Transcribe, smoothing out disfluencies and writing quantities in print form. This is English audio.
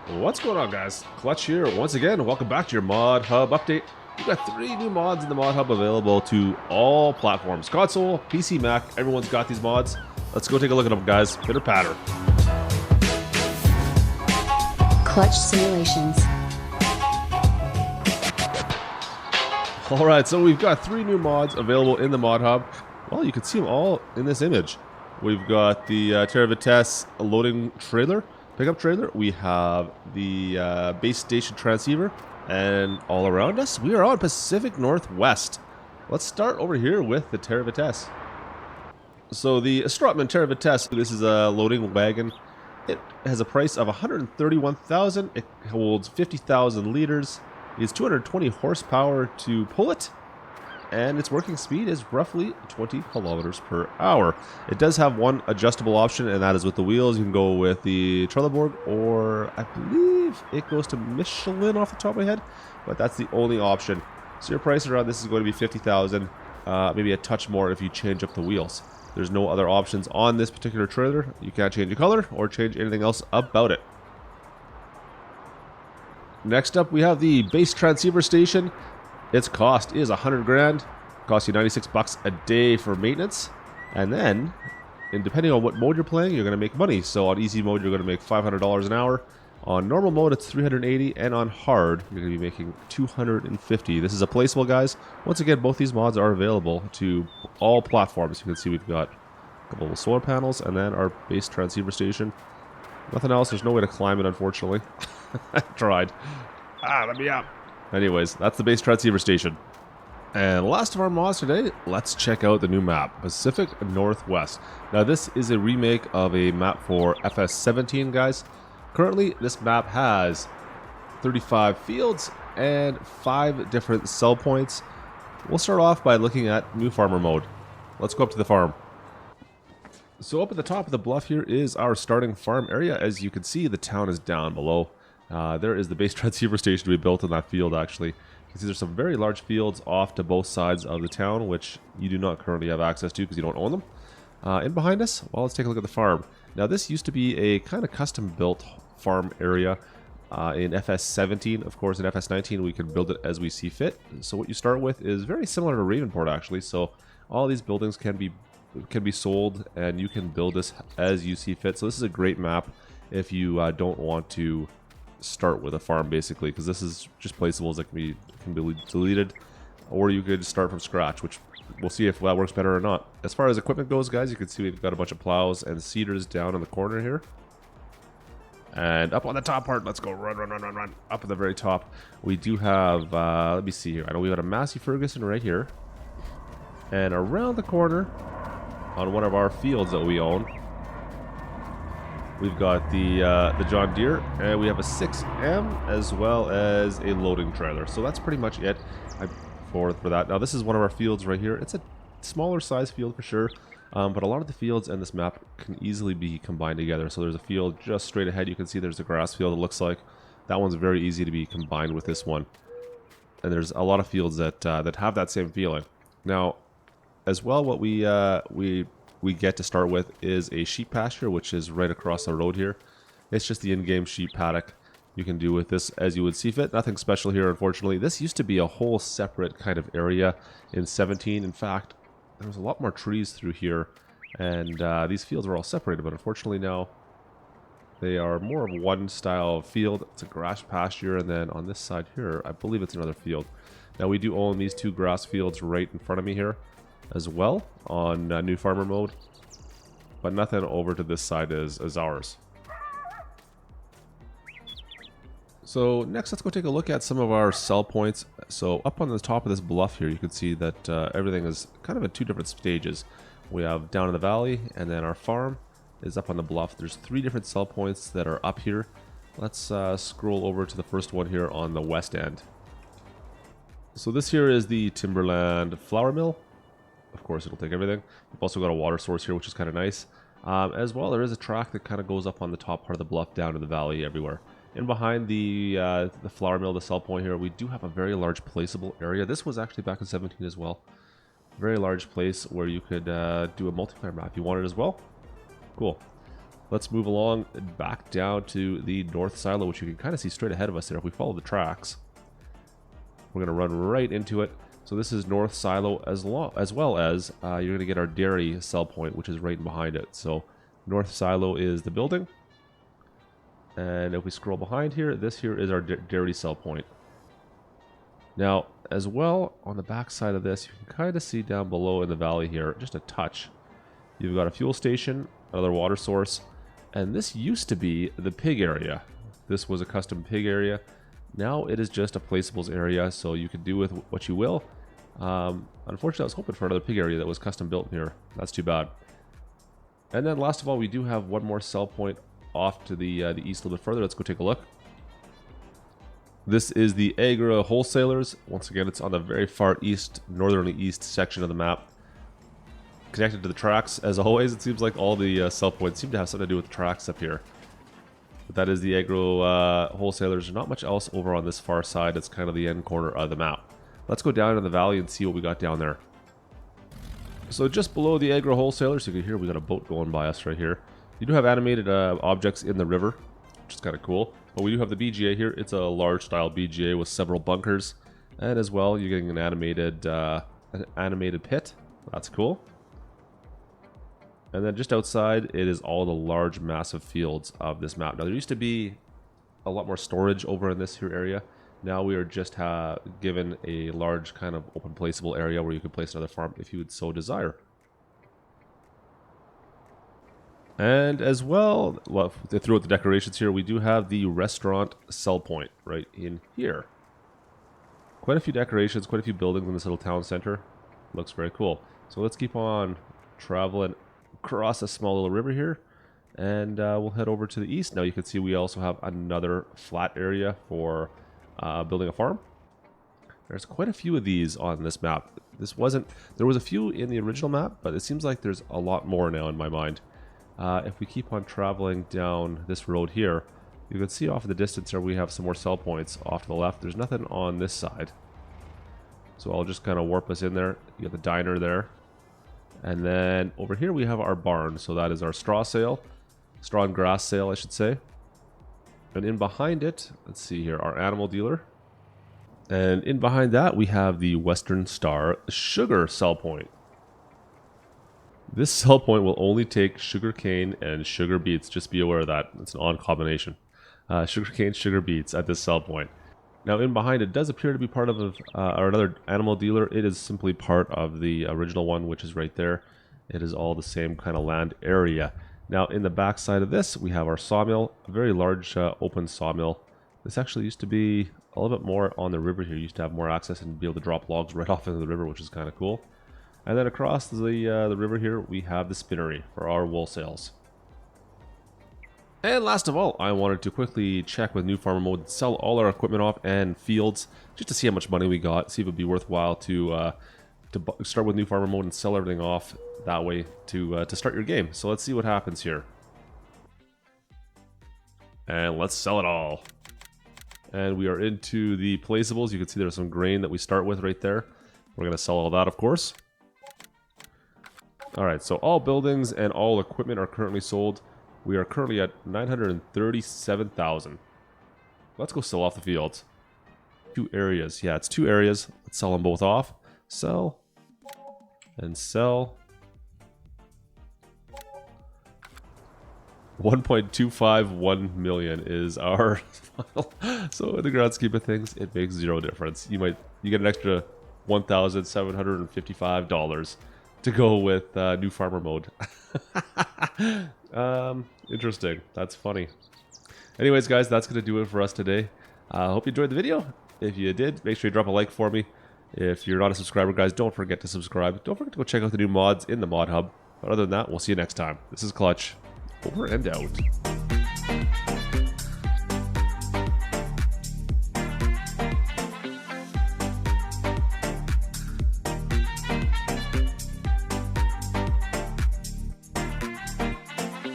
What's going on, guys? Klutch here once again. Welcome back to your ModHub update. We've got 3 new mods in the ModHub available to all platforms. Console, PC, Mac, everyone's got these mods. Let's go take a look at them, guys. Pitter patter. Klutch Simulations. Alright, so we've got 3 new mods available in the ModHub. Well, you can see them all in this image. We've got the Tera-Vitesse loading trailer. Pickup trailer, we have the base station transceiver, and all around us, we are on Pacific Northwest. Let's start over here with the Tera-Vitesse. So the Strotman Tera-Vitesse, this is a loading wagon. It has a price of $131,000. It holds 50,000 liters. It has 220 horsepower to pull it. And its working speed is roughly 20 kilometers per hour. It does have one adjustable option, and that is with the wheels. You can go with the Trelleborg, or I believe it goes to Michelin off the top of my head, but that's the only option. So your price around this is going to be $50,000, maybe a touch more if you change up the wheels. There's no other options on this particular trailer. You can't change the color or change anything else about it. Next up, we have the base transceiver station. Its cost is 100 grand. Costs you 96 bucks a day for maintenance. And then, depending on what mode you're playing, you're going to make money. So on easy mode, you're going to make $500 an hour. On normal mode, it's 380, and on hard, you're going to be making 250. This is a placeable, guys. Once again, both these mods are available to all platforms. You can see we've got a couple of solar panels, and then our base transceiver station. Nothing else. There's no way to climb it, unfortunately. I tried. Let me out. Anyways, that's the base transceiver station. And last of our mods today, let's check out the new map, Pacific Northwest. Now this is a remake of a map for FS17, guys. Currently, this map has 35 fields and 5 different sell points. We'll start off by looking at new farmer mode. Let's go up to the farm. So up at the top of the bluff here is our starting farm area. As you can see, the town is down below. There is the base transceiver station to be built in that field, actually. You can see there's some very large fields off to both sides of the town, which you do not currently have access to because you don't own them. And behind us, well, let's take a look at the farm. Now, this used to be a kind of custom-built farm area in FS17. Of course, in FS19, we can build it as we see fit. So what you start with is very similar to Ravenport, actually. So all these buildings can be sold, and you can build this as you see fit. So this is a great map if you don't want to start with a farm, basically, because this is just placeables that can be deleted, or you could start from scratch, which we'll see if that works better or not. As far as equipment goes, guys, you can see we've got a bunch of plows and seeders down in the corner here. And up on the top part, let's go run. Up at the very top, we do have, let me see here. I know we got a Massey Ferguson right here. And around the corner, on one of our fields that we own, we've got the John Deere, and we have a 6M as well as a loading trailer. So that's pretty much it for that. Now this is one of our fields right here. It's a smaller size field for sure, but a lot of the fields in this map can easily be combined together. So there's a field just straight ahead. You can see there's a grass field, it looks like. That one's very easy to be combined with this one. And there's a lot of fields that have that same feeling. Now, as well, what we get to start with is a sheep pasture, which is right across the road here. It's just the in-game sheep paddock. You can do with this as you would see fit. Nothing special here, unfortunately. This used to be a whole separate kind of area in 17. In fact, there was a lot more trees through here, and these fields were all separated, but unfortunately now they are more of one style of field. It's a grass pasture, and then on this side here, I believe it's another field. Now we do own these 2 grass fields right in front of me here as well on new farmer mode, but nothing over to this side is ours. So next, let's go take a look at some of our sell points. So up on the top of this bluff here, you can see that everything is kind of in 2 different stages. We have down in the valley, and then our farm is up on the bluff. There's 3 different sell points that are up here. Let's scroll over to the first one here on the west end. So this here is the Timberland flour mill. Of course, it'll take everything. We've also got a water source here, which is kind of nice. As well, there is a track that kind of goes up on the top part of the bluff down to the valley everywhere. And behind the flour mill, the sell point here, we do have a very large placeable area. This was actually back in 17 as well. Very large place where you could do a multiplayer map if you wanted as well. Cool. Let's move along back down to the north silo, which you can kind of see straight ahead of us there if we follow the tracks. We're going to run right into it. So this is north silo as well as you're going to get our dairy sell point, which is right behind it. So north silo is the building. And if we scroll behind here, this here is our dairy sell point. Now, as well, on the back side of this, you can kind of see down below in the valley here, just a touch. You've got a fuel station, another water source, and this used to be the pig area. This was a custom pig area. Now it is just a placeables area, so you can do with what you will. Unfortunately, I was hoping for another pig area that was custom built here. That's too bad. And then last of all, we do have one more sell point off to the east a little bit further. Let's go take a look. This is the Agora Wholesalers. Once again, it's on the very far east, northerly east section of the map. Connected to the tracks, as always. It seems like all the sell points seem to have something to do with the tracks up here. But that is the Agora Wholesalers. There's not much else over on this far side. It's kind of the end corner of the map. Let's go down in the valley and see what we got down there. So just below the Agora Wholesalers, you can hear we got a boat going by us right here. You do have animated objects in the river, which is kind of cool. But we do have the BGA here. It's a large style BGA with several bunkers. And as well, you're getting an animated pit. That's cool. And then just outside, it is all the large, massive fields of this map. Now, there used to be a lot more storage over in this here area. Now we are just given a large kind of open placeable area where you can place another farm if you would so desire. And as well, throughout the decorations here, we do have the restaurant sell point right in here. Quite a few decorations, quite a few buildings in this little town center. Looks very cool. So let's keep on traveling across a small little river here. And we'll head over to the east. Now you can see we also have another flat area for building a farm. There's quite a few of these on this map. There was a few in the original map, but it seems like there's a lot more now in my mind. If we keep on traveling down this road here, you can see off in the distance there we have some more sell points off to the left. There's nothing on this side. So I'll just kind of warp us in there. You got the diner there. And then over here we have our barn. So that is our straw and grass sale, I should say. And in behind it, let's see here, our animal dealer. And in behind that we have the Western Star sugar sell point. This sell point will only take sugar cane and sugar beets. Just be aware of that. It's an odd combination. Sugar cane, sugar beets at this sell point. Now in behind it does appear to be part of another animal dealer. It is simply part of the original one, which is right there. It is all the same kind of land area. Now in the back side of this, we have our sawmill, a very large open sawmill. This actually used to be a little bit more on the river here. You used to have more access and be able to drop logs right off into the river, which is kind of cool. And then across the river here, we have the spinnery for our wool sales. And last of all, I wanted to quickly check with New Farmer Mode and sell all our equipment off and fields, just to see how much money we got, see if it would be worthwhile to start with New Farmer Mode and sell everything off that way to start your game. So let's see what happens here. And let's sell it all. And we are into the placeables. You can see there's some grain that we start with right there. We're going to sell all that, of course. Alright, so all buildings and all equipment are currently sold. We are currently at 937,000. Let's go sell off the fields. 2 areas. Yeah, it's 2 areas. Let's sell them both off. Sell. And sell. 1.251 million is our final. So in the grand scheme of things, it makes 0 difference. You get an extra $1,755 to go with New Farmer Mode. Interesting. That's funny. Anyways, guys, that's going to do it for us today. I hope you enjoyed the video. If you did, make sure you drop a like for me. If you're not a subscriber, guys, don't forget to subscribe. Don't forget to go check out the new mods in the ModHub. But other than that, we'll see you next time. This is Klutch. Over and out.